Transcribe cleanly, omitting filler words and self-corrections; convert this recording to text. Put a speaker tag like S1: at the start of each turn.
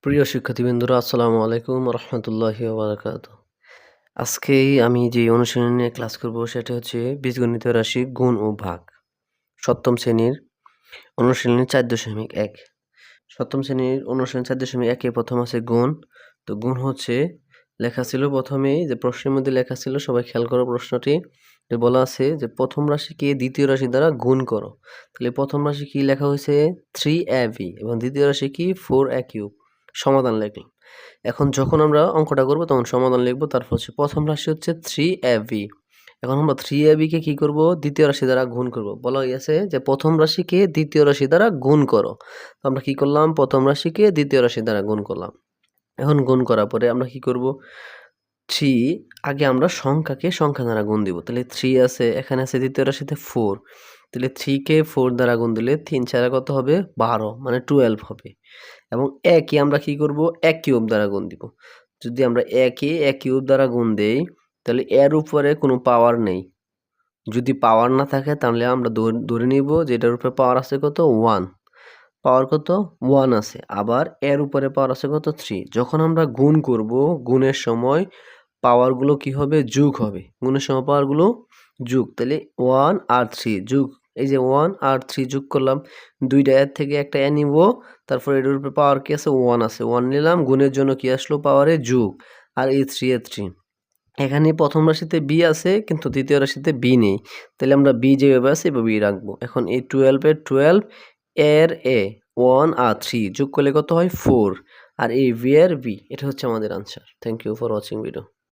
S1: প্রিয় শিক্ষার্থীবৃন্দরা আসসালামু আলাইকুম রহমতুল্লাহি বারাকাতুহু। আজকেই আমি যে অনুশীলনী নিয়ে ক্লাস করব সেটা হচ্ছে বীজগণিতীয় রাশি গুণ ও ভাগ। সপ্তম শ্রেণীর অনুশীলনী ৪.১। সপ্তম শ্রেণীর অনুশীলনী ৪.১ এ প্রথম আছে গুণ। তো গুণ হচ্ছে লেখা ছিল প্রথমেই যে প্রশ্নের মধ্যে লেখা ছিল, সবাই খেয়াল করো প্রশ্নটি। বলা আছে যে প্রথম রাশিকে দ্বিতীয় রাশি দ্বারা গুণ করো। তাহলে প্রথম রাশি কি লেখা হয়েছে 3ab এবং দ্বিতীয় রাশি কি 4a3। সমাধান লিখলাম। এখন যখন আমরা অঙ্কটা করব তখন সমাধান লিখব। তারপর হচ্ছে প্রথম রাশি হচ্ছে 3ab। এখন আমরা 3ab কে কি করব? দ্বিতীয় রাশি দ্বারা গুণ করব। বলা হয়েছে যে প্রথম রাশিকে দ্বিতীয় রাশি দ্বারা গুণ করো। তো আমরা কি করলাম? প্রথম রাশিকে দ্বিতীয় রাশি দ্বারা গুণ করলাম। এখন গুণ করার পরে আমরা কি করব? 3 আগে আমরা সংখ্যাকে সংখ্যা দ্বারা গুণ দিব। তাহলে 3 আছে, এখানে আছে দ্বিতীয় রাশিতে 4। তাহলে 3 কে 4 দ্বারা গুণ দিলে 3 4 কত হবে? 12 মানে 12 হবে। এবং একে আমরা কি করব? 1 কিউব দ্বারা গুণ দিব। যদি আমরা একে 1 কিউব দ্বারা গুণ দেই তাহলে এর উপরে কোনো পাওয়ার নেই। যদি পাওয়ার না থাকে তাহলে আমরা ধরে নিব যে এটার উপরে পাওয়ার আছে কত? 1। পাওয়ার কত? 1 আছে। আবার এর উপরে পাওয়ার আছে কত? 3। যখন আমরা গুণ করব, গুণের সময় পাওয়ারগুলো কি হবে? যোগ হবে। গুণের সময় পাওয়ারগুলো যোগ। তাহলে 1 আর 3 যোগ। এই যে 1 আর 3 যোগ করলাম। ২ টা এর থেকে একটা এ নিব। তারপর এটার উপরে পাওয়ার কি আছে? 1 আছে। 1 নিলাম। গুণের জন্য কি আসলো? পাওয়ারে যোগ। আর এই 3 এর 3। এখানে প্রথম রাশিতে b আছে কিন্তু দ্বিতীয় রাশিতে b নেই। তাহলে আমরা b যেভাবে আছে এভাবেই রাখবো। এখন এই 12 এর 12 এর a 1 আর 3 যোগ করলে কত হয়? 4। আর এই v এর v। এটা হচ্ছে আমাদের answer. Thank you for watching video.